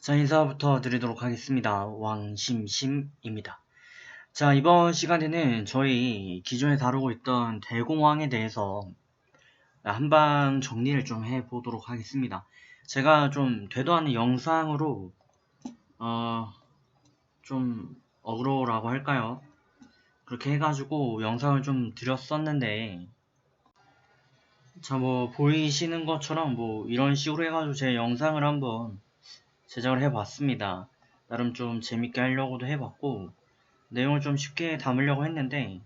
자, 인사부터 드리도록 하겠습니다. 왕심심입니다. 자, 이번 시간에는 저희 기존에 다루고 있던 대공황에 대해서 한방 정리를 좀 해보도록 하겠습니다. 제가 좀 되도 않는 영상으로 좀 어그로라고 할까요? 그렇게 해가지고 영상을 좀 드렸었는데, 자, 뭐 보이시는 것처럼 뭐 이런 식으로 해가지고 제 영상을 한번 제작을 해봤습니다. 나름 좀 재밌게 하려고도 해봤고 내용을 좀 쉽게 담으려고 했는데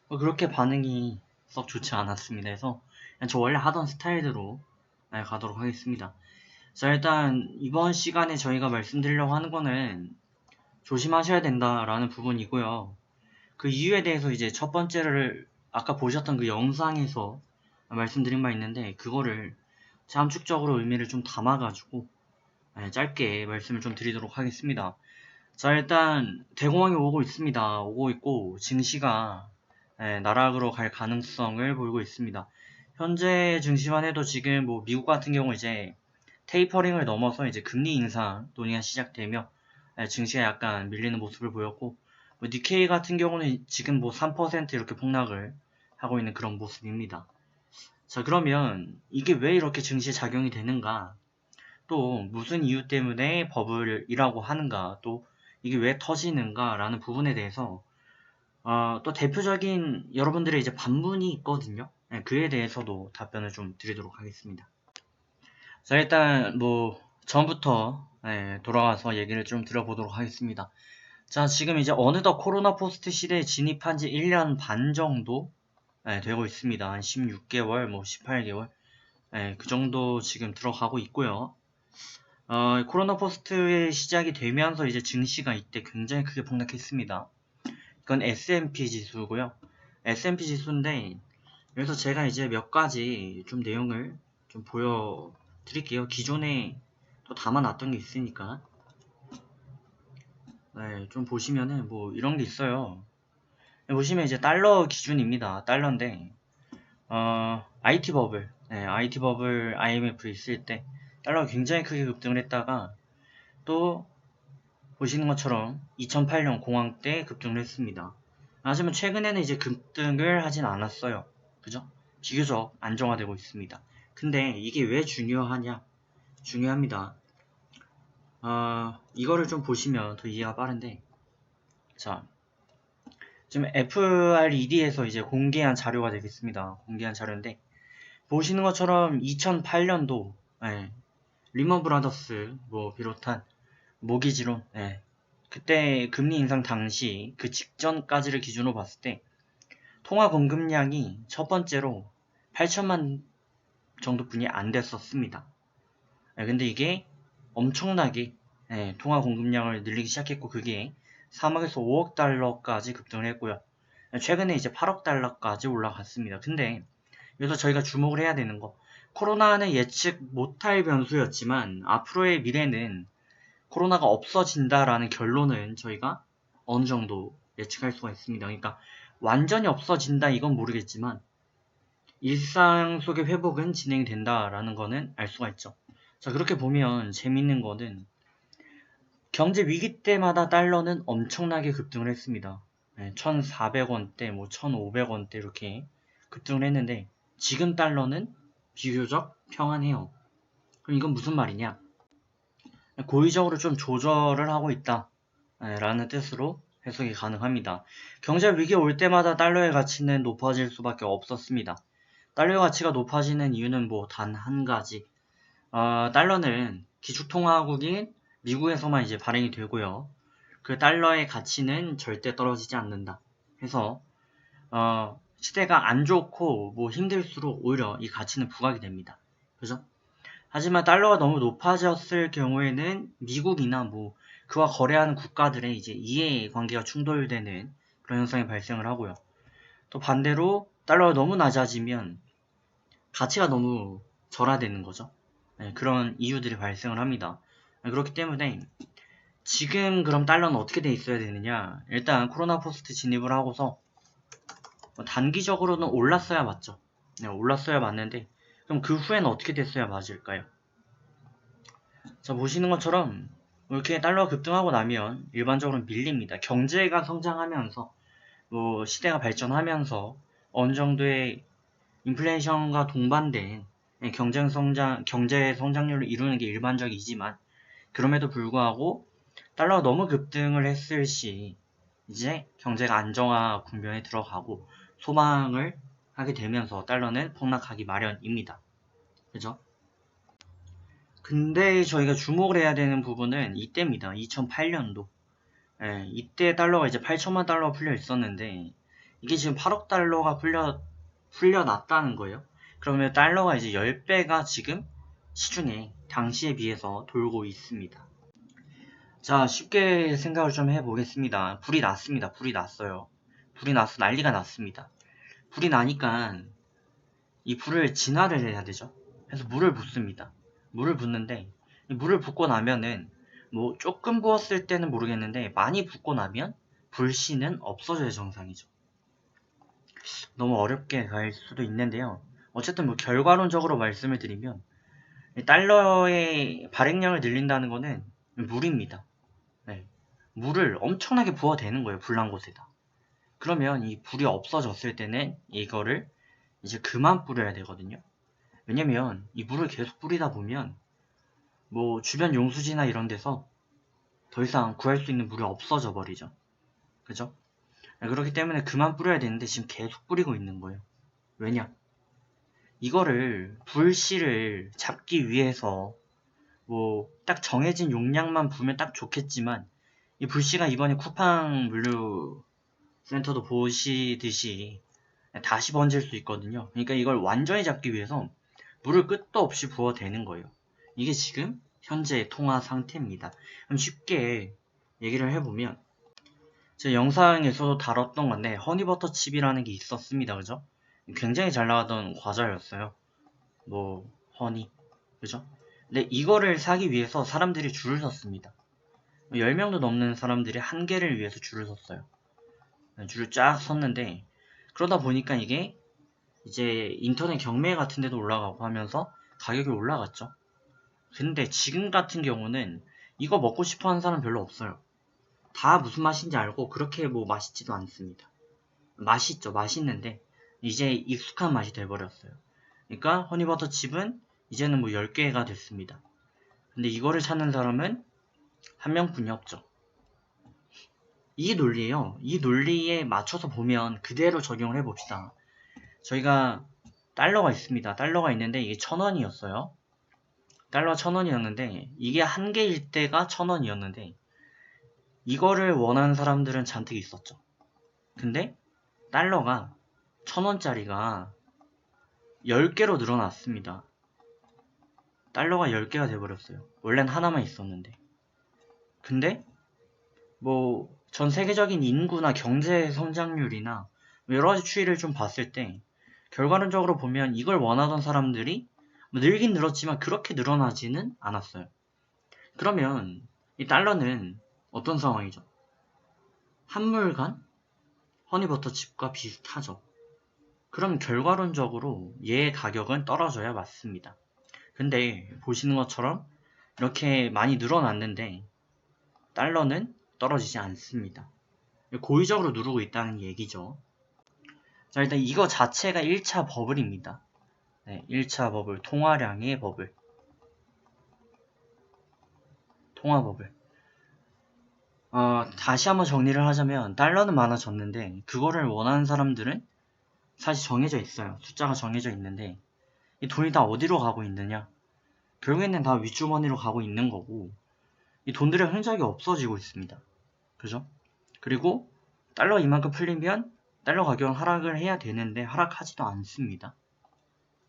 그렇게 반응이 썩 좋지 않았습니다. 그래서 그냥 저 원래 하던 스타일대로 가도록 하겠습니다. 자, 일단 이번 시간에 저희가 말씀드리려고 하는 거는 조심하셔야 된다라는 부분이고요. 그 이유에 대해서 이제 첫 번째를 아까 보셨던 그 영상에서 말씀드린 바 있는데 그거를 함축적으로 의미를 좀 담아가지고 짧게 말씀을 좀 드리도록 하겠습니다. 자, 일단 대공황이 오고 있습니다. 오고 있고 증시가 나락으로 갈 가능성을 보이고 있습니다. 현재 증시만 해도 지금 뭐 미국 같은 경우 이제 테이퍼링을 넘어서 이제 금리 인상 논의가 시작되며 증시가 약간 밀리는 모습을 보였고 뭐 니케이 같은 경우는 지금 뭐 3% 이렇게 폭락을 하고 있는 그런 모습입니다. 자, 그러면 이게 왜 이렇게 증시에 작용이 되는가? 또 무슨 이유 때문에 버블이라고 하는가? 또 이게 왜 터지는가? 라는 부분에 대해서 또 대표적인 여러분들의 이제 반문이 있거든요. 그에 대해서도 답변을 좀 드리도록 하겠습니다. 자, 일단 뭐 전부터 돌아가서 얘기를 좀 드려보도록 하겠습니다. 자, 지금 이제 어느덧 코로나 포스트 시대에 진입한 지 1년 반 정도 되고 있습니다. 한 16개월, 뭐 18개월 그 정도 지금 들어가고 있고요. 코로나 포스트의 시작이 되면서 이제 증시가 이때 굉장히 크게 폭락했습니다. 이건 S&P 지수고요. S&P 지수인데 여기서 제가 이제 몇 가지 좀 내용을 좀 보여드릴게요. 기존에 또 담아놨던 게 있으니까 좀 보시면은 뭐 이런 게 있어요. 보시면 이제 달러 기준입니다. 달러인데 IT 버블, IT 버블 IMF 있을 때 달러가 굉장히 크게 급등을 했다가 또 보시는 것처럼 2008년 공황 때 급등을 했습니다. 하지만 최근에는 이제 급등을 하진 않았어요. 그죠? 비교적 안정화되고 있습니다. 근데 이게 왜 중요하냐? 중요합니다. 이거를 좀 보시면 더 이해가 빠른데, 자, 지금 FRED에서 이제 공개한 자료가 되겠습니다. 공개한 자료인데, 보시는 것처럼 2008년도, 리먼 브라더스, 뭐, 비롯한 모기지론, 그때 금리 인상 당시 그 직전까지를 기준으로 봤을 때 통화 공급량이 첫 번째로 8천만 정도뿐이 안 됐었습니다. 근데 이게 엄청나게 통화 공급량을 늘리기 시작했고 그게 3억에서 5억 달러까지 급등을 했고요. 최근에 이제 8억 달러까지 올라갔습니다. 근데 여기서 저희가 주목을 해야 되는 거 코로나는 예측 못할 변수였지만 앞으로의 미래는 코로나가 없어진다라는 결론은 저희가 어느 정도 예측할 수가 있습니다. 그러니까 완전히 없어진다 이건 모르겠지만 일상 속의 회복은 진행이 된다라는 거는 알 수가 있죠. 자, 그렇게 보면 재밌는 거는 경제 위기 때마다 달러는 엄청나게 급등을 했습니다. 1,400원대, 뭐 1,500원대 이렇게 급등을 했는데 지금 달러는 비교적 평안해요. 그럼 이건 무슨 말이냐? 고의적으로 좀 조절을 하고 있다 라는 뜻으로 해석이 가능합니다. 경제 위기 올 때마다 달러의 가치는 높아질 수밖에 없었습니다. 달러의 가치가 높아지는 이유는 뭐 단 한 가지. 달러는 기축통화국인 미국에서만 이제 발행이 되고요. 그 달러의 가치는 절대 떨어지지 않는다. 해서 시대가 안 좋고 뭐 힘들수록 오히려 이 가치는 부각이 됩니다. 그죠? 하지만 달러가 너무 높아졌을 경우에는 미국이나 뭐 그와 거래하는 국가들의 이제 이해관계가 충돌되는 그런 현상이 발생을 하고요. 또 반대로 달러가 너무 낮아지면 가치가 너무 절하되는 거죠. 그런 이유들이 발생을 합니다. 그렇기 때문에 지금 그럼 달러는 어떻게 돼 있어야 되느냐? 일단 코로나 포스트 진입을 하고서 단기적으로는 올랐어야 맞죠. 올랐어야 맞는데 그럼 그 후에는 어떻게 됐어야 맞을까요? 자, 보시는 것처럼 이렇게 달러가 급등하고 나면 일반적으로 밀립니다. 경제가 성장하면서 뭐 시대가 발전하면서 어느 정도의 인플레이션과 동반된 경제 성장률을 이루는 게 일반적이지만 그럼에도 불구하고 달러가 너무 급등을 했을 시 이제 경제가 안정화 국면에 들어가고 소망을 하게 되면서 달러는 폭락하기 마련입니다. 그죠? 근데 저희가 주목을 해야 되는 부분은 이때입니다. 2008년도. 예, 이때 달러가 이제 8천만 달러가 풀려 있었는데 이게 지금 8억 달러가 풀려났다는 거예요. 그러면 달러가 이제 10배가 지금 시중에 당시에 비해서 돌고 있습니다. 자, 쉽게 생각을 좀 해보겠습니다. 불이 났습니다. 불이 났어요. 불이 나서 난리가 났습니다. 불이 나니까 이 불을 진화를 해야 되죠. 그래서 물을 붓습니다. 물을 붓는데 이 물을 붓고 나면은 뭐 조금 부었을 때는 모르겠는데 많이 붓고 나면 불씨는 없어져야 정상이죠. 너무 어렵게 갈 수도 있는데요. 어쨌든 뭐 결과론적으로 말씀을 드리면 달러의 발행량을 늘린다는 거는 물입니다. 네. 물을 엄청나게 부어대는 거예요. 불난 곳에다. 그러면 이 불이 없어졌을 때는 이거를 이제 그만 뿌려야 되거든요. 왜냐면 이 물을 계속 뿌리다 보면 뭐 주변 용수지나 이런 데서 더 이상 구할 수 있는 물이 없어져 버리죠. 그죠? 그렇기 때문에 그만 뿌려야 되는데 지금 계속 뿌리고 있는 거예요. 왜냐? 이거를 불씨를 잡기 위해서 뭐 딱 정해진 용량만 부으면 딱 좋겠지만 이 불씨가 이번에 쿠팡 물류 센터도 보시듯이 다시 번질 수 있거든요. 그러니까 이걸 완전히 잡기 위해서 물을 끝도 없이 부어대는 거예요. 이게 지금 현재 통화 상태입니다. 그럼 쉽게 얘기를 해보면 제 영상에서도 다뤘던 건데 허니버터 칩이라는 게 있었습니다. 그죠? 굉장히 잘 나가던 과자였어요. 뭐 허니 그죠? 근데 이거를 사기 위해서 사람들이 줄을 섰습니다. 10명도 넘는 사람들이 한 개를 위해서 줄을 섰어요. 줄을 쫙 섰는데 그러다 보니까 이게 이제 인터넷 경매 같은 데도 올라가고 하면서 가격이 올라갔죠. 근데 지금 같은 경우는 이거 먹고 싶어 하는 사람 별로 없어요. 다 무슨 맛인지 알고 그렇게 뭐 맛있지도 않습니다. 맛있죠. 맛있는데 이제 익숙한 맛이 돼버렸어요. 그러니까 허니버터 칩은 이제는 뭐 10개가 됐습니다. 근데 이거를 찾는 사람은 한 명뿐이 없죠. 이 논리예요. 이 논리에 맞춰서 보면 그대로 적용을 해봅시다. 저희가 달러가 있습니다. 달러가 있는데 이게 1000원이었어요. 달러 1000원이었는데 이게 한 개일 때가 1000원이었는데 이거를 원하는 사람들은 잔뜩 있었죠. 근데 달러가 1000원짜리가 10개로 늘어났습니다. 달러가 10개가 돼버렸어요. 원래는 하나만 있었는데. 근데 뭐 전 세계적인 인구나 경제 성장률이나 여러가지 추이를 좀 봤을 때 결과론적으로 보면 이걸 원하던 사람들이 뭐 늘긴 늘었지만 그렇게 늘어나지는 않았어요. 그러면 이 달러는 어떤 상황이죠? 한물간 허니버터칩과 비슷하죠. 그럼 결과론적으로 얘의 가격은 떨어져야 맞습니다. 근데 보시는 것처럼 이렇게 많이 늘어났는데 달러는 떨어지지 않습니다. 고의적으로 누르고 있다는 얘기죠. 자, 일단 이거 자체가 1차 버블입니다. 네, 1차 버블, 통화량의 버블. 통화 버블. 다시 한번 정리를 하자면 달러는 많아졌는데 그거를 원하는 사람들은 사실 정해져 있어요. 숫자가 정해져 있는데 이 돈이 다 어디로 가고 있느냐? 결국에는 다 윗주머니로 가고 있는 거고 이 돈들의 흔적이 없어지고 있습니다. 그죠? 그리고 달러 이만큼 풀리면 달러 가격은 하락을 해야 되는데 하락하지도 않습니다.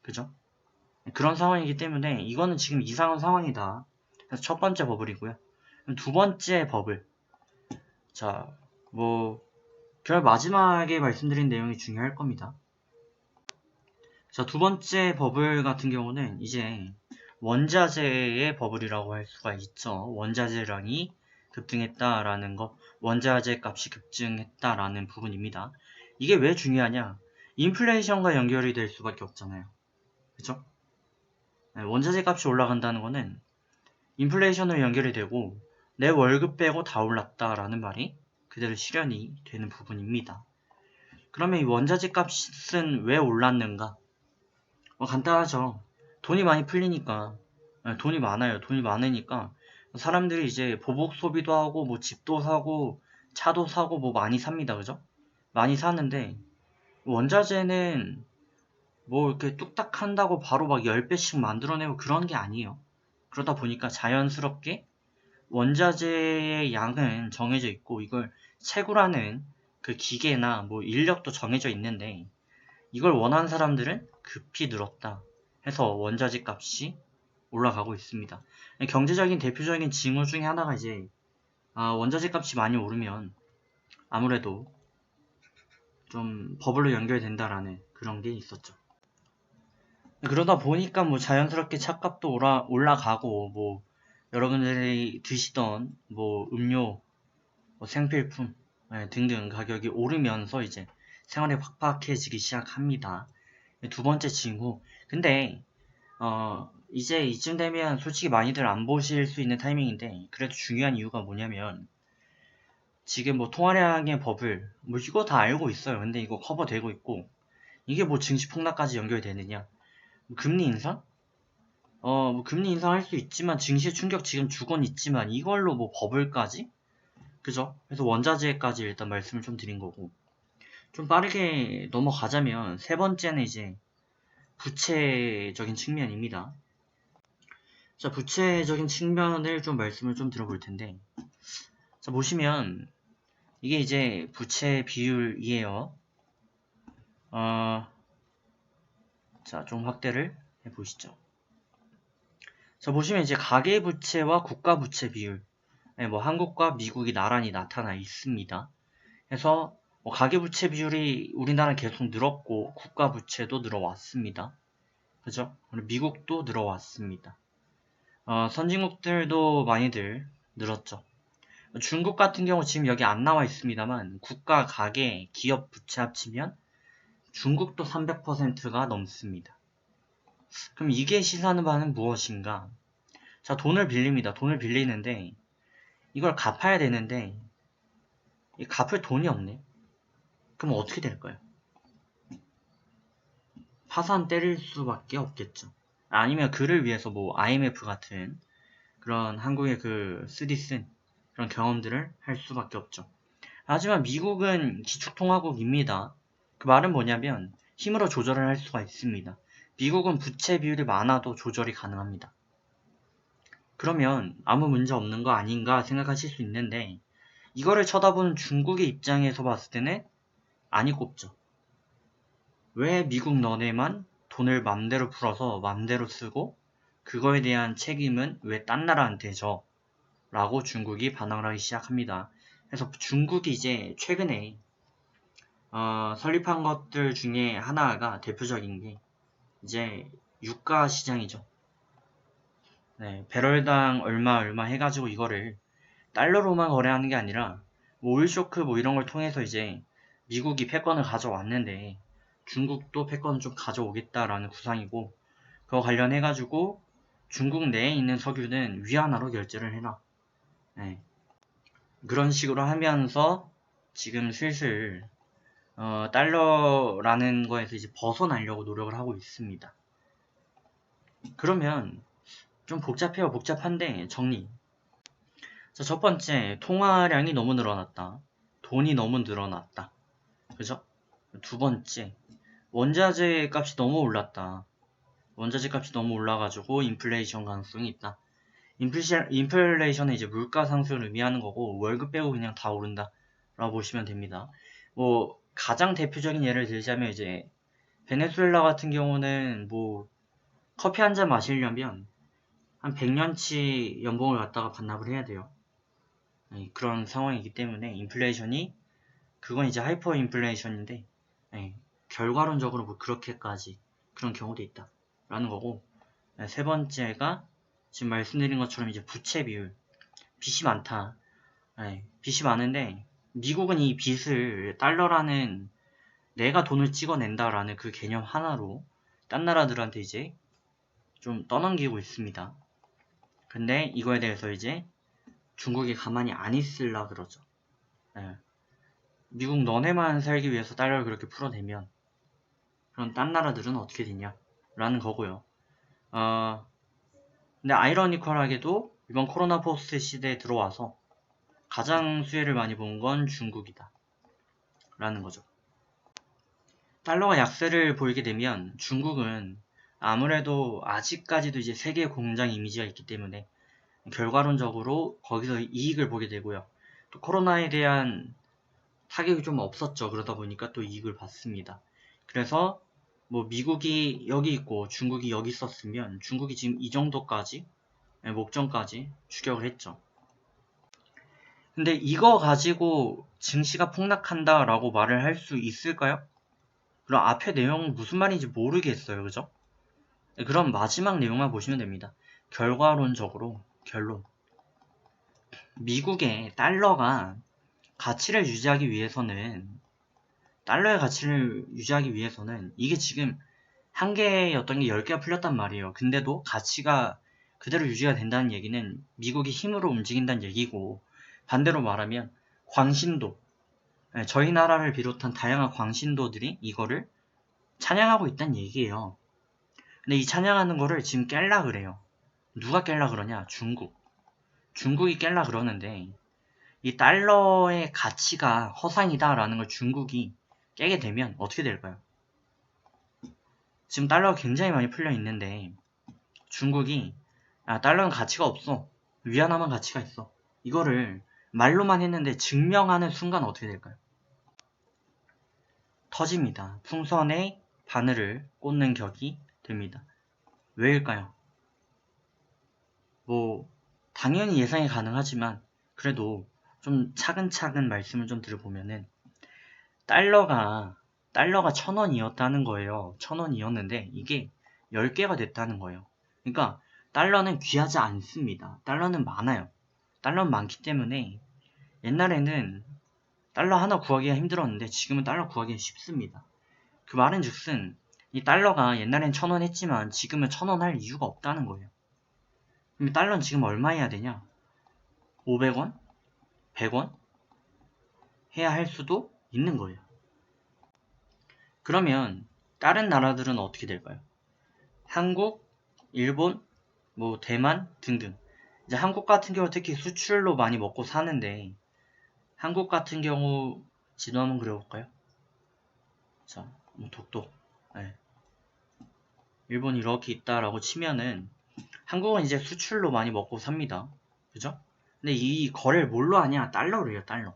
그죠? 그런 상황이기 때문에 이거는 지금 이상한 상황이다. 그래서 첫 번째 버블이고요. 두 번째 버블. 자, 뭐 마지막에 말씀드린 내용이 중요할 겁니다. 자, 두 번째 버블 같은 경우는 이제 원자재의 버블이라고 할 수가 있죠. 원자재량이 급등했다라는 거, 원자재 값이 급증했다라는 부분입니다. 이게 왜 중요하냐? 인플레이션과 연결이 될 수밖에 없잖아요. 그쵸? 원자재 값이 올라간다는 거는 인플레이션으로 연결이 되고 내 월급 빼고 다 올랐다라는 말이 그대로 실현이 되는 부분입니다. 그러면 이 원자재 값은 왜 올랐는가? 간단하죠. 돈이 많이 풀리니까. 돈이 많아요. 돈이 많으니까 사람들이 이제 보복 소비도 하고 뭐 집도 사고 차도 사고 뭐 많이 삽니다. 그죠? 많이 사는데 원자재는 뭐 이렇게 뚝딱 한다고 바로 막 10배씩 만들어내고 그런 게 아니에요. 그러다 보니까 자연스럽게 원자재의 양은 정해져 있고 이걸 채굴하는 그 기계나 뭐 인력도 정해져 있는데 이걸 원하는 사람들은 급히 늘었다 해서 원자재 값이 올라가고 있습니다. 경제적인 대표적인 징후 중에 하나가 이제 원자재 값이 많이 오르면 아무래도 좀 버블로 연결된다라는 그런 게 있었죠. 그러다 보니까 뭐 자연스럽게 차값도 올라가고 뭐 여러분들이 드시던 뭐 음료, 뭐 생필품 등등 가격이 오르면서 이제 생활이 팍팍해지기 시작합니다. 두 번째 징후. 근데 이제 이쯤 되면 솔직히 많이들 안 보실 수 있는 타이밍인데 그래도 중요한 이유가 뭐냐면 지금 뭐 통화량의 버블 뭐 이거 다 알고 있어요. 근데 이거 커버되고 있고 이게 뭐 증시 폭락까지 연결되느냐? 뭐 금리 인상? 뭐 금리 인상할 수 있지만 증시 충격 지금 주곤 있지만 이걸로 뭐 버블까지? 그죠? 그래서 원자재까지 일단 말씀을 좀 드린 거고 좀 빠르게 넘어가자면 세 번째는 이제 부채적인 측면입니다. 자, 부채적인 측면을 좀 말씀을 좀 들어볼 텐데 자, 보시면 이게 이제 부채 비율이에요. 자, 좀 확대를 해보시죠. 자, 보시면 이제 가계부채와 국가부채 비율 뭐 한국과 미국이 나란히 나타나 있습니다. 그래서 뭐 가계부채 비율이 우리나라 계속 늘었고 국가부채도 늘어왔습니다. 그죠? 그리고 미국도 늘어왔습니다. 선진국들도 많이들 늘었죠. 중국 같은 경우 지금 여기 안 나와 있습니다만 국가 가계 기업 부채 합치면 중국도 300%가 넘습니다. 그럼 이게 시사하는 바는 무엇인가? 자, 돈을 빌립니다. 돈을 빌리는데 이걸 갚아야 되는데 갚을 돈이 없네. 그럼 어떻게 될까요? 파산 때릴 수밖에 없겠죠. 아니면 그를 위해서 뭐 IMF 같은 그런 한국의 그 쓰디쓴 그런 경험들을 할 수밖에 없죠. 하지만 미국은 기축통화국입니다. 그 말은 뭐냐면 힘으로 조절을 할 수가 있습니다. 미국은 부채 비율이 많아도 조절이 가능합니다. 그러면 아무 문제 없는 거 아닌가 생각하실 수 있는데 이거를 쳐다보는 중국의 입장에서 봤을 때는 아니 꼽죠. 왜 미국 너네만 돈을 맘대로 풀어서 맘대로 쓰고 그거에 대한 책임은 왜 딴 나라한테 져? 라고 중국이 반항을 하기 시작합니다. 그래서 중국이 이제 최근에 설립한 것들 중에 하나가 대표적인 게 이제 유가 시장이죠. 네, 배럴당 얼마 얼마 해가지고 이거를 달러로만 거래하는 게 아니라 뭐 오일 쇼크 뭐 이런 걸 통해서 이제 미국이 패권을 가져왔는데 중국도 패권을 좀 가져오겠다라는 구상이고 그거 관련해가지고 중국 내에 있는 석유는 위안화로 결제를 해라. 네. 그런 식으로 하면서 지금 슬슬 달러라는 거에서 이제 벗어나려고 노력을 하고 있습니다. 그러면 좀 복잡해요. 복잡한데 정리. 자, 첫 번째, 통화량이 너무 늘어났다. 돈이 너무 늘어났다. 그죠? 두 번째, 원자재 값이 너무 올랐다. 원자재 값이 너무 올라가지고 인플레이션 가능성이 있다. 인플레이션은 이제 물가 상승을 의미하는 거고 월급 빼고 그냥 다 오른다 라고 보시면 됩니다. 뭐 가장 대표적인 예를 들자면 이제 베네수엘라 같은 경우는 뭐 커피 한 잔 마시려면 한 100년치 연봉을 갖다가 반납을 해야 돼요. 그런 상황이기 때문에 인플레이션이 그건 이제 하이퍼 인플레이션인데 결과론적으로 뭐 그렇게까지 그런 경우도 있다 라는 거고 세 번째가 지금 말씀드린 것처럼 이제 부채 비율 빚이 많다. 빚이 많은데 미국은 이 빚을 달러라는 내가 돈을 찍어낸다라는 그 개념 하나로 딴 나라들한테 이제 좀 떠넘기고 있습니다. 근데 이거에 대해서 이제 중국이 가만히 안 있으려 그러죠. 예. 미국 너네만 살기 위해서 달러를 그렇게 풀어내면 그럼 딴 나라들은 어떻게 되냐? 라는 거고요. 근데 아이러니컬하게도 이번 코로나 포스트 시대에 들어와서 가장 수혜를 많이 본 건 중국이다. 라는 거죠. 달러가 약세를 보이게 되면 중국은 아무래도 아직까지도 이제 세계 공장 이미지가 있기 때문에 결과론적으로 거기서 이익을 보게 되고요. 또 코로나에 대한 타격이 좀 없었죠. 그러다 보니까 또 이익을 봤습니다. 그래서 뭐 미국이 여기 있고 중국이 여기 있었으면 중국이 지금 이 정도까지 목전까지 추격을 했죠. 근데 이거 가지고 증시가 폭락한다 라고 말을 할 수 있을까요? 그럼 앞에 내용 무슨 말인지 모르겠어요. 그죠? 그럼 마지막 내용만 보시면 됩니다. 결과론적으로 결론. 미국의 달러가 가치를 유지하기 위해서는 달러의 가치를 유지하기 위해서는 이게 지금 한 개였던 게 10개가 풀렸단 말이에요. 근데도 가치가 그대로 유지가 된다는 얘기는 미국이 힘으로 움직인다는 얘기고 반대로 말하면 광신도, 저희 나라를 비롯한 다양한 광신도들이 이거를 찬양하고 있다는 얘기예요. 근데 이 찬양하는 거를 지금 깰라 그래요. 누가 깰라 그러냐? 중국. 중국이 깰라 그러는데 이 달러의 가치가 허상이다라는 걸 중국이 깨게 되면 어떻게 될까요? 지금 달러가 굉장히 많이 풀려 있는데 중국이 달러는 가치가 없어. 위안화만 가치가 있어. 이거를 말로만 했는데 증명하는 순간 어떻게 될까요? 터집니다. 풍선에 바늘을 꽂는 격이 됩니다. 왜일까요? 뭐 당연히 예상이 가능하지만 그래도 좀 차근차근 말씀을 좀 드려보면은 달러가 1,000원이었다는 거예요. 1,000원이었는데 이게 10개가 됐다는 거예요. 그러니까 달러는 귀하지 않습니다. 달러는 많아요. 달러는 많기 때문에 옛날에는 달러 하나 구하기가 힘들었는데 지금은 달러 구하기가 쉽습니다. 그 말은 즉슨 이 달러가 옛날엔 1,000원 했지만 지금은 1,000원 할 이유가 없다는 거예요. 그럼 달러는 지금 얼마 해야 되냐? 500원? 100원? 해야 할 수도 있는 거예요. 그러면 다른 나라들은 어떻게 될까요? 한국, 일본, 뭐 대만 등등. 이제 한국 같은 경우 특히 수출로 많이 먹고 사는데 한국 같은 경우 지도 한번 그려볼까요? 자, 뭐 독도. 네. 일본이 이렇게 있다라고 치면은 한국은 이제 수출로 많이 먹고 삽니다. 그죠? 근데 이 거래를 뭘로 하냐? 달러로 해요, 달러.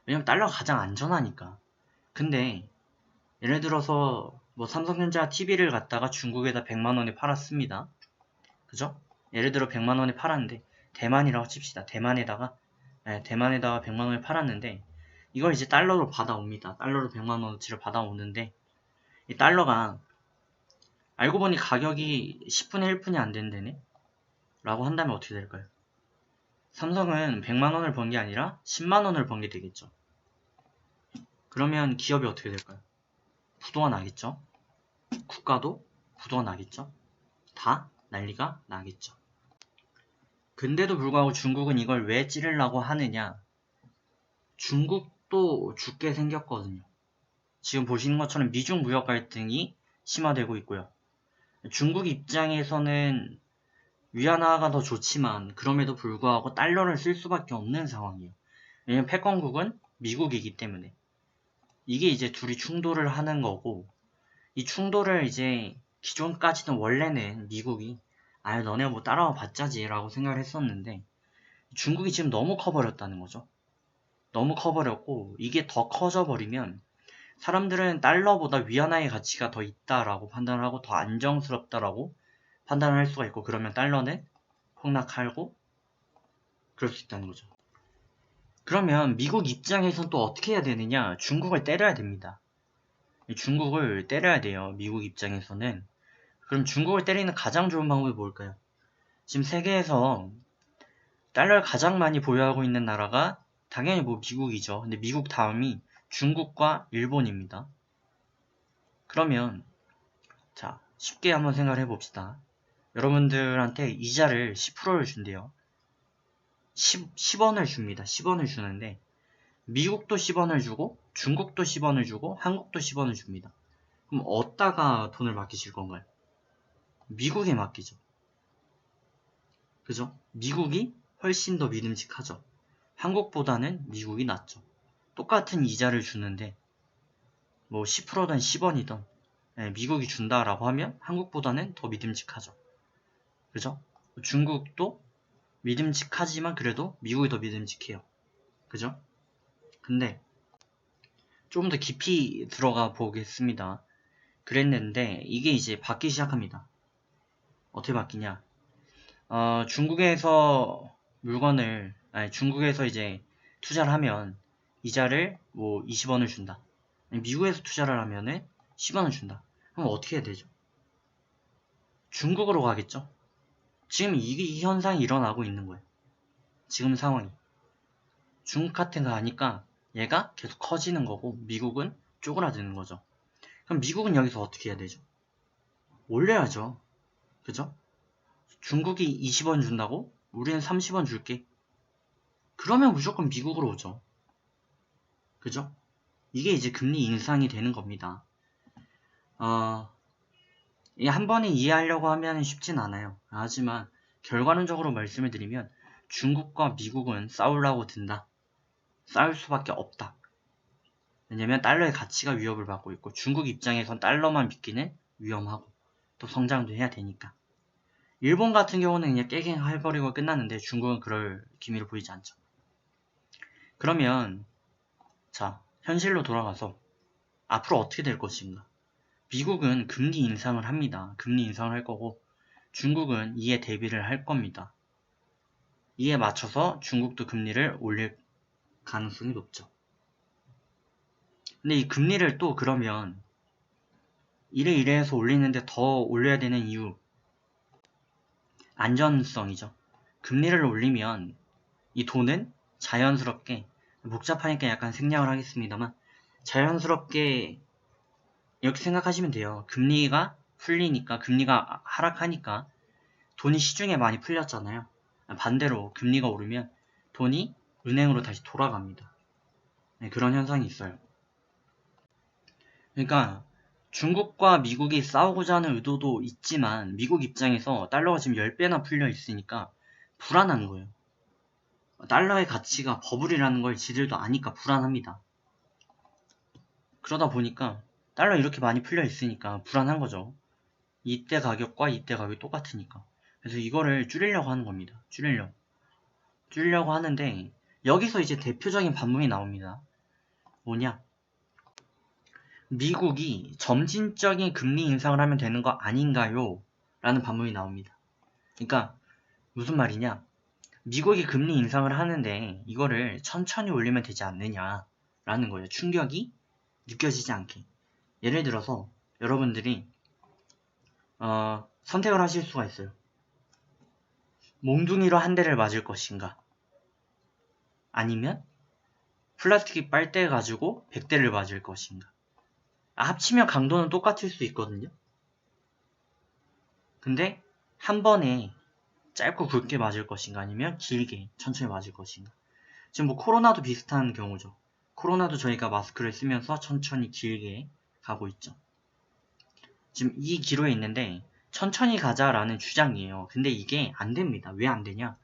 왜냐면 달러가 가장 안전하니까. 근데 예를 들어서 뭐 삼성전자 TV를 갖다가 중국에다 100만원에 팔았습니다. 그죠? 예를 들어 100만원에 팔았는데 대만이라고 칩시다. 대만에다가 100만원에 팔았는데 이걸 이제 달러로 받아옵니다. 달러로 100만원어치를 받아오는데 이 달러가 알고 보니 가격이 10분의 1푼이 안 된다네? 라고 한다면 어떻게 될까요? 삼성은 100만원을 번 게 아니라 10만원을 번 게 되겠죠. 그러면 기업이 어떻게 될까요? 부도가 나겠죠. 국가도 부도가 나겠죠. 다 난리가 나겠죠. 근데도 불구하고 중국은 이걸 왜 찌르려고 하느냐? 중국도 죽게 생겼거든요. 지금 보시는 것처럼 미중 무역 갈등이 심화되고 있고요. 중국 입장에서는 위안화가 더 좋지만 그럼에도 불구하고 달러를 쓸 수밖에 없는 상황이에요. 왜냐면 패권국은 미국이기 때문에. 이게 이제 둘이 충돌을 하는 거고 이 충돌을 이제 기존까지는 원래는 미국이 너네 뭐 따라와 봤자지 라고 생각을 했었는데 중국이 지금 너무 커버렸다는 거죠. 너무 커버렸고 이게 더 커져 버리면 사람들은 달러보다 위안화의 가치가 더 있다라고 판단을 하고 더 안정스럽다라고 판단을 할 수가 있고 그러면 달러는 폭락하고 그럴 수 있다는 거죠. 그러면 미국 입장에선 또 어떻게 해야 되느냐? 중국을 때려야 됩니다. 중국을 때려야 돼요. 미국 입장에서는. 그럼 중국을 때리는 가장 좋은 방법이 뭘까요? 지금 세계에서 달러를 가장 많이 보유하고 있는 나라가 당연히 뭐 미국이죠. 근데 미국 다음이 중국과 일본입니다. 그러면 자 쉽게 한번 생각을 해봅시다. 여러분들한테 이자를 10%를 준대요. 10원을 줍니다. 10원을 주는데 미국도 10원을 주고 중국도 10원을 주고 한국도 10원을 줍니다. 그럼 어디다가 돈을 맡기실 건가요? 미국에 맡기죠. 그죠? 미국이 훨씬 더 믿음직하죠. 한국보다는 미국이 낫죠. 똑같은 이자를 주는데 뭐 10%든 10원이든 미국이 준다라고 하면 한국보다는 더 믿음직하죠. 그죠? 중국도 믿음직하지만 그래도 미국이 더 믿음직해요. 그죠? 근데 좀 더 깊이 들어가 보겠습니다. 그랬는데 이게 이제 바뀌기 시작합니다. 어떻게 바뀌냐? 중국에서 중국에서 이제 투자를 하면 이자를 뭐 20원을 준다. 미국에서 투자를 하면은 10원을 준다. 그럼 어떻게 해야 되죠? 중국으로 가겠죠? 지금 이 현상이 일어나고 있는 거예요. 지금 상황이. 중국 같은 거 하니까 얘가 계속 커지는 거고 미국은 쪼그라드는 거죠. 그럼 미국은 여기서 어떻게 해야 되죠? 올려야죠. 그죠? 중국이 20원 준다고? 우리는 30원 줄게. 그러면 무조건 미국으로 오죠. 그죠? 이게 이제 금리 인상이 되는 겁니다. 이게 한 번에 이해하려고 하면 쉽진 않아요. 하지만 결과론적으로 말씀을 드리면 중국과 미국은 싸우려고 든다. 싸울 수밖에 없다. 왜냐면 달러의 가치가 위협을 받고 있고 중국 입장에선 달러만 믿기는 위험하고 또 성장도 해야 되니까. 일본 같은 경우는 그냥 깨갱 해버리고 끝났는데 중국은 그럴 기미를 보이지 않죠. 그러면 자, 현실로 돌아가서 앞으로 어떻게 될 것인가? 미국은 금리 인상을 합니다. 금리 인상을 할 거고 중국은 이에 대비를 할 겁니다. 이에 맞춰서 중국도 금리를 올릴 가능성이 높죠. 근데 이 금리를 또 그러면 이래해서 올리는데 더 올려야 되는 이유 안전성이죠. 금리를 올리면 이 돈은 자연스럽게 복잡하니까 약간 생략을 하겠습니다만 자연스럽게 이렇게 생각하시면 돼요. 금리가 풀리니까 금리가 하락하니까 돈이 시중에 많이 풀렸잖아요. 반대로 금리가 오르면 돈이 은행으로 다시 돌아갑니다. 네, 그런 현상이 있어요. 그러니까 중국과 미국이 싸우고자 하는 의도도 있지만 미국 입장에서 달러가 지금 10배나 풀려 있으니까 불안한 거예요. 달러의 가치가 버블이라는 걸 지들도 아니까 불안합니다. 그러다 보니까 달러 이렇게 많이 풀려 있으니까 불안한 거죠. 이때 가격과 이때 가격이 똑같으니까. 그래서 이거를 줄이려고 하는 겁니다. 줄이려고 하는데 여기서 이제 대표적인 반문이 나옵니다. 뭐냐? 미국이 점진적인 금리 인상을 하면 되는 거 아닌가요? 라는 반문이 나옵니다. 그러니까 무슨 말이냐? 미국이 금리 인상을 하는데 이거를 천천히 올리면 되지 않느냐 라는 거예요. 충격이 느껴지지 않게. 예를 들어서 여러분들이 선택을 하실 수가 있어요. 몽둥이로 한 대를 맞을 것인가? 아니면 플라스틱 빨대 가지고 100대를 맞을 것인가? 합치면 강도는 똑같을 수 있거든요. 근데 한 번에 짧고 굵게 맞을 것인가 아니면 길게 천천히 맞을 것인가. 지금 뭐 코로나도 비슷한 경우죠. 코로나도 저희가 마스크를 쓰면서 천천히 길게 가고 있죠. 지금 이 기로에 있는데 천천히 가자라는 주장이에요. 근데 이게 안 됩니다. 왜 안 되냐?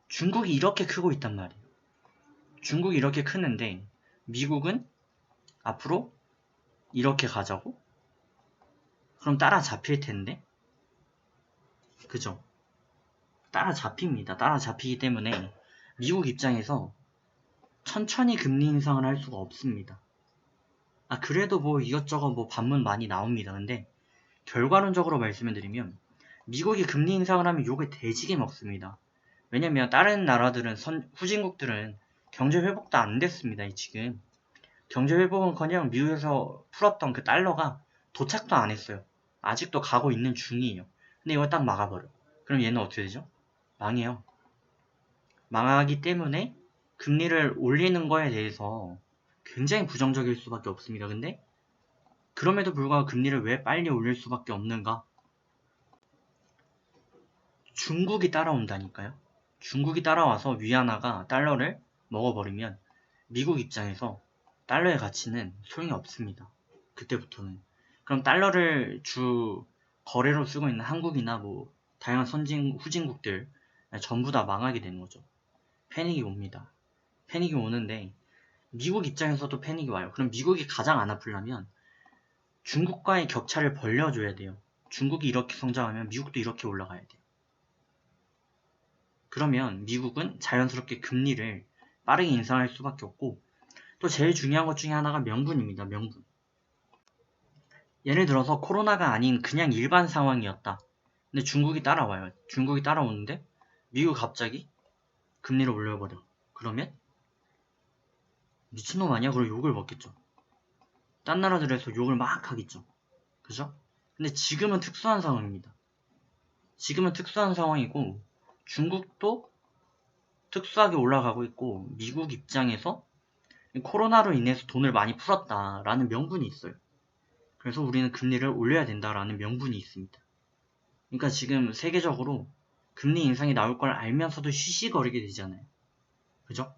중국이 이렇게 크고 있단 말이에요. 중국이 이렇게 크는데 미국은 앞으로 이렇게 가자고? 그럼 따라잡힐 텐데? 그죠? 따라잡힙니다. 따라잡히기 때문에 미국 입장에서 천천히 금리 인상을 할 수가 없습니다. 그래도 뭐 이것저것 뭐 반문 많이 나옵니다. 근데 결과론적으로 말씀을 드리면 미국이 금리 인상을 하면 욕을 대지게 먹습니다. 왜냐면 다른 나라들은 후진국들은 경제 회복도 안 됐습니다. 지금 경제 회복은커녕 미국에서 풀었던 그 달러가 도착도 안 했어요. 아직도 가고 있는 중이에요. 근데 이걸 딱 막아버려. 그럼 얘는 어떻게 되죠? 망해요. 망하기 때문에 금리를 올리는 거에 대해서 굉장히 부정적일 수밖에 없습니다. 근데 그럼에도 불구하고 금리를 왜 빨리 올릴 수밖에 없는가? 중국이 따라온다니까요. 중국이 따라와서 위안화가 달러를 먹어버리면 미국 입장에서 달러의 가치는 소용이 없습니다. 그때부터는. 그럼 달러를 주 거래로 쓰고 있는 한국이나 뭐 다양한 후진국들 전부 다 망하게 되는 거죠. 패닉이 옵니다. 패닉이 오는데 미국 입장에서도 패닉이 와요. 그럼 미국이 가장 안 아프려면 중국과의 격차를 벌려줘야 돼요. 중국이 이렇게 성장하면 미국도 이렇게 올라가야 돼요. 그러면 미국은 자연스럽게 금리를 빠르게 인상할 수밖에 없고, 또 제일 중요한 것 중에 하나가 명분입니다. 명분. 예를 들어서 코로나가 아닌 그냥 일반 상황이었다. 근데 중국이 따라와요. 중국이 따라오는데 미국 갑자기 금리를 올려버려. 그러면 미친놈 아니야? 그럼 욕을 먹겠죠. 딴 나라들에서 욕을 막 하겠죠. 그죠? 근데 지금은 특수한 상황입니다. 지금은 특수한 상황이고 중국도 특수하게 올라가고 있고 미국 입장에서 코로나로 인해서 돈을 많이 풀었다라는 명분이 있어요. 그래서 우리는 금리를 올려야 된다라는 명분이 있습니다. 그러니까 지금 세계적으로 금리 인상이 나올 걸 알면서도 쉬쉬거리게 되잖아요. 그죠?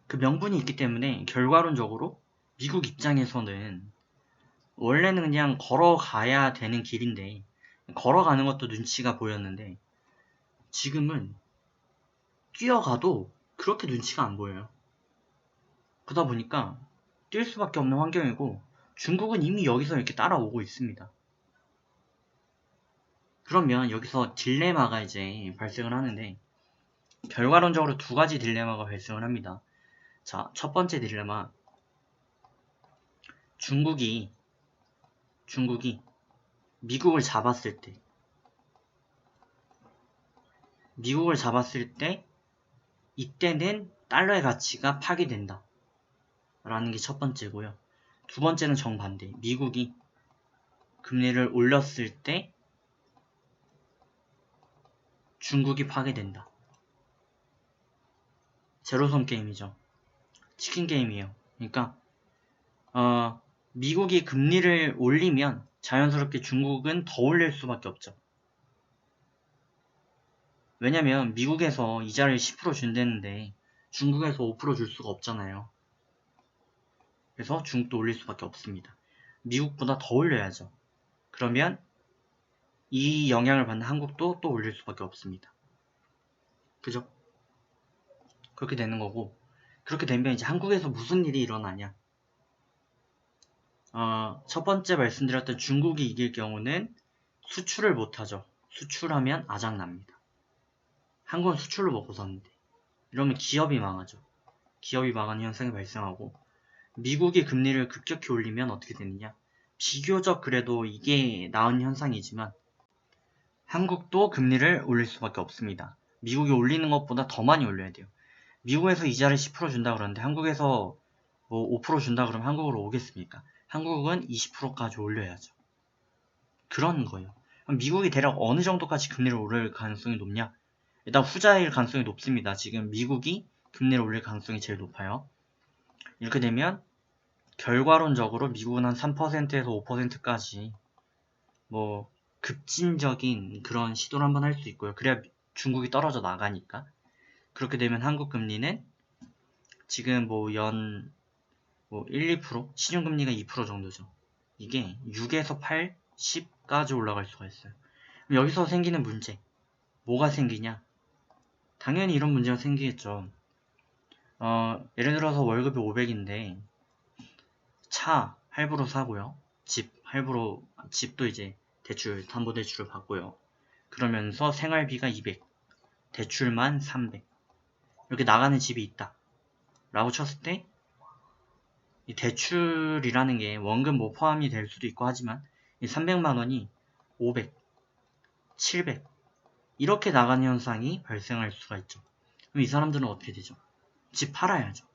그 명분이 있기 때문에 결과론적으로 미국 입장에서는 원래는 그냥 걸어가야 되는 길인데 걸어가는 것도 눈치가 보였는데 지금은 뛰어가도 그렇게 눈치가 안 보여요. 그러다 보니까 뛸 수밖에 없는 환경이고 중국은 이미 여기서 이렇게 따라오고 있습니다. 그러면 여기서 딜레마가 이제 발생을 하는데 결과론적으로 두 가지 딜레마가 발생을 합니다. 자, 첫 번째 딜레마. 중국이 미국을 잡았을 때 이때는 달러의 가치가 파괴된다 라는 게 첫 번째고요. 두 번째는 정반대. 미국이 금리를 올렸을 때 중국이 파괴된다. 제로섬 게임이죠. 치킨 게임이에요. 그러니까 미국이 금리를 올리면 자연스럽게 중국은 더 올릴 수밖에 없죠. 왜냐면 미국에서 이자를 10% 준다는데 중국에서 5% 줄 수가 없잖아요. 그래서 중국도 올릴 수밖에 없습니다. 미국보다 더 올려야죠. 그러면 이 영향을 받는 한국도 또 올릴 수밖에 없습니다. 그죠? 그렇게 되는 거고, 그렇게 되면 이제 한국에서 무슨 일이 일어나냐? 첫 번째 말씀드렸던 중국이 이길 경우는 수출을 못하죠. 수출하면 아작납니다. 한국은 수출로 먹고 사는데 이러면 기업이 망하죠. 기업이 망하는 현상이 발생하고 미국이 금리를 급격히 올리면 어떻게 되느냐? 비교적 그래도 이게 나은 현상이지만 한국도 금리를 올릴 수밖에 없습니다. 미국이 올리는 것보다 더 많이 올려야 돼요. 미국에서 이자를 10% 준다 그러는데 한국에서 뭐 5% 준다 그러면 한국으로 오겠습니까? 한국은 20%까지 올려야죠. 그런 거예요. 그럼 미국이 대략 어느 정도까지 금리를 올릴 가능성이 높냐? 일단 후자일 가능성이 높습니다. 지금 미국이 금리를 올릴 가능성이 제일 높아요. 이렇게 되면 결과론적으로 미국은 한 3%에서 5%까지 뭐 급진적인 그런 시도를 한번 할 수 있고요. 그래야 중국이 떨어져 나가니까. 그렇게 되면 한국 금리는 지금 뭐 1, 2%? 시중금리가 2% 정도죠. 이게 6에서 8, 10까지 올라갈 수가 있어요. 그럼 여기서 생기는 문제. 뭐가 생기냐? 당연히 이런 문제가 생기겠죠. 예를 들어서 월급이 500인데 차 할부로 사고요. 집도 이제 담보대출을 받고요. 그러면서 생활비가 200, 대출만 300 이렇게 나가는 집이 있다 라고 쳤을 때 이 대출이라는 게 원금 뭐 포함이 될 수도 있고 하지만 이 300만원이 500, 700 이렇게 나가는 현상이 발생할 수가 있죠. 그럼 이 사람들은 어떻게 되죠? 집 팔아야죠.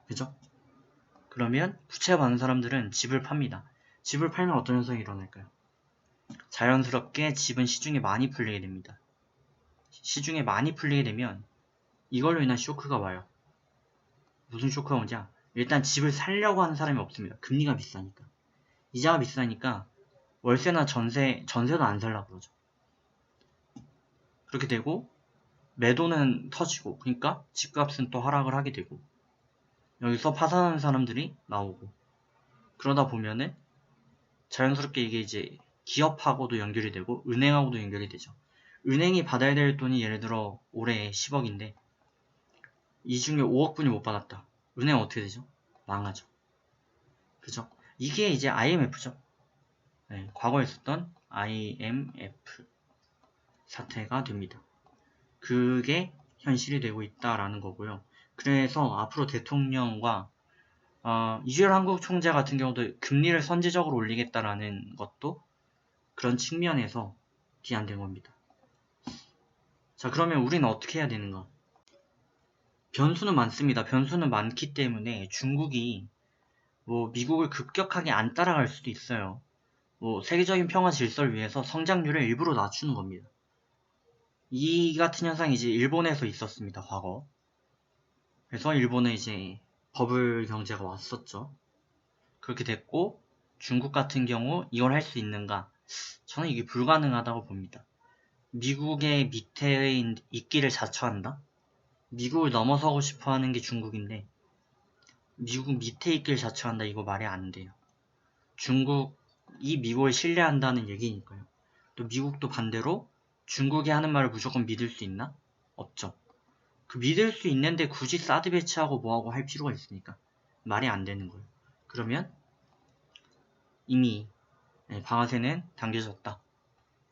그죠? 그러면 부채 받는 사람들은 집을 팝니다. 집을 팔면 어떤 현상이 일어날까요? 자연스럽게 집은 시중에 많이 풀리게 됩니다. 시중에 많이 풀리게 되면 이걸로 인한 쇼크가 와요. 무슨 쇼크가 오냐? 일단 집을 살려고 하는 사람이 없습니다. 금리가 비싸니까. 이자가 비싸니까 월세나 전세도 안 살라고 그러죠. 그렇게 되고 매도는 터지고, 그러니까 집값은 또 하락을 하게 되고, 여기서 파산하는 사람들이 나오고, 그러다 보면은 자연스럽게 이게 이제 기업하고도 연결이 되고 은행하고도 연결이 되죠. 은행이 받아야 될 돈이 예를 들어 올해 10억인데 이 중에 5억분이 못 받았다. 은행 어떻게 되죠? 망하죠. 그죠? 이게 이제 IMF죠. 네, 과거에 있었던 IMF 사태가 됩니다. 그게 현실이 되고 있다라는 거고요. 그래서 앞으로 대통령과 이주열 한국 총재 같은 경우도 금리를 선제적으로 올리겠다라는 것도 그런 측면에서 기한된 겁니다. 자, 그러면 우리는 어떻게 해야 되는가? 변수는 많습니다. 변수는 많기 때문에 중국이 뭐 미국을 급격하게 안 따라갈 수도 있어요. 뭐 세계적인 평화 질서를 위해서 성장률을 일부러 낮추는 겁니다. 이 같은 현상이 이제 일본에서 있었습니다. 과거. 그래서 일본에 이제 버블 경제가 왔었죠. 그렇게 됐고 중국 같은 경우 이걸 할 수 있는가? 저는 이게 불가능하다고 봅니다. 미국의 밑에 있기를 자처한다? 미국을 넘어서고 싶어 하는 게 중국인데 미국 밑에 있기를 자처한다 이거 말이 안 돼요. 중국이 미국을 신뢰한다는 얘기니까요. 또 미국도 반대로 중국이 하는 말을 무조건 믿을 수 있나? 없죠. 그 믿을 수 있는데 굳이 사드 배치하고 뭐하고 할 필요가 있습니까? 말이 안 되는 거예요. 그러면 이미 방아쇠는 당겨졌다.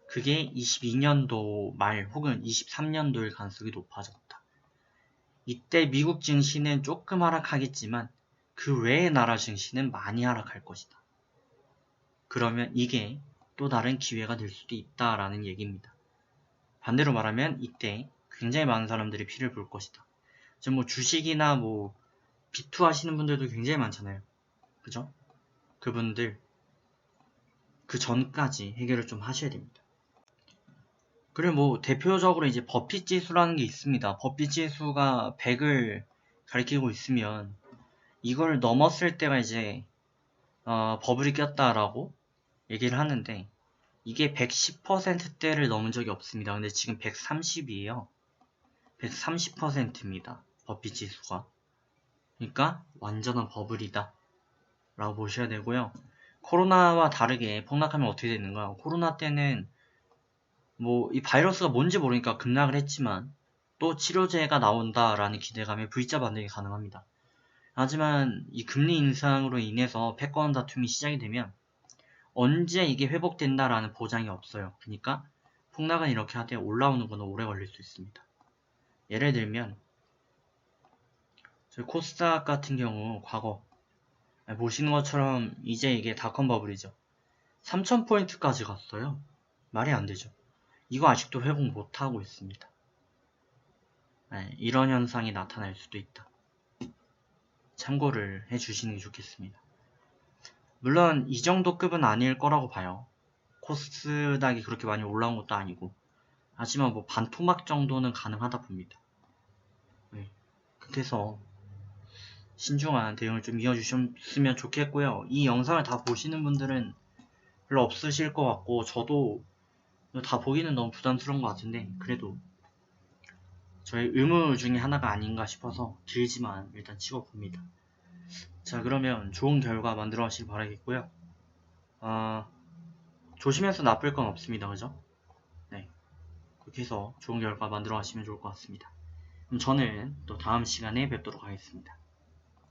그게 22년도 말 혹은 23년도일 가능성이 높아졌다. 이때 미국 증시는 조금 하락하겠지만 그 외의 나라 증시는 많이 하락할 것이다. 그러면 이게 또 다른 기회가 될 수도 있다라는 얘기입니다. 반대로 말하면 이때 굉장히 많은 사람들이 피를 볼 것이다. 지금 뭐 주식이나 뭐 비투 하시는 분들도 굉장히 많잖아요. 그죠? 그분들 그 전까지 해결을 좀 하셔야 됩니다. 그리고 뭐 대표적으로 이제 버핏 지수라는 게 있습니다. 버핏 지수가 100을 가리키고 있으면 이걸 넘었을 때가 이제 버블이 꼈다라고 얘기를 하는데 이게 110%대를 넘은 적이 없습니다. 근데 지금 130이에요. 130%입니다. 버핏 지수가. 그러니까 완전한 버블이다 라고 보셔야 되고요. 코로나와 다르게 폭락하면 어떻게 되는가? 코로나 때는 뭐 이 바이러스가 뭔지 모르니까 급락을 했지만 또 치료제가 나온다라는 기대감에 V자 반등이 가능합니다. 하지만 이 금리 인상으로 인해서 패권 다툼이 시작이 되면 언제 이게 회복된다라는 보장이 없어요. 그러니까 폭락은 이렇게 하되 올라오는 건 오래 걸릴 수 있습니다. 예를 들면 저희 코스닥 같은 경우 과거 보시는 것처럼 이제 이게 닷컴 버블이죠. 3000포인트까지 갔어요. 말이 안 되죠. 이거 아직도 회복 못하고 있습니다. 이런 현상이 나타날 수도 있다. 참고를 해주시는 게 좋겠습니다. 물론 이 정도 급은 아닐 거라고 봐요. 코스닥이 그렇게 많이 올라온 것도 아니고 하지만 뭐 반토막 정도는 가능하다 봅니다. 그래서 신중한 대응을 좀 이어주셨으면 좋겠고요. 이 영상을 다 보시는 분들은 별로 없으실 것 같고 저도 다 보기는 너무 부담스러운 것 같은데 그래도 저의 의무 중에 하나가 아닌가 싶어서 길지만 일단 찍어봅니다. 자, 그러면 좋은 결과 만들어 가시길 바라겠고요. 조심해서 나쁠 건 없습니다. 그죠? 네. 그렇게 해서 좋은 결과 만들어 가시면 좋을 것 같습니다. 그럼 저는 또 다음 시간에 뵙도록 하겠습니다.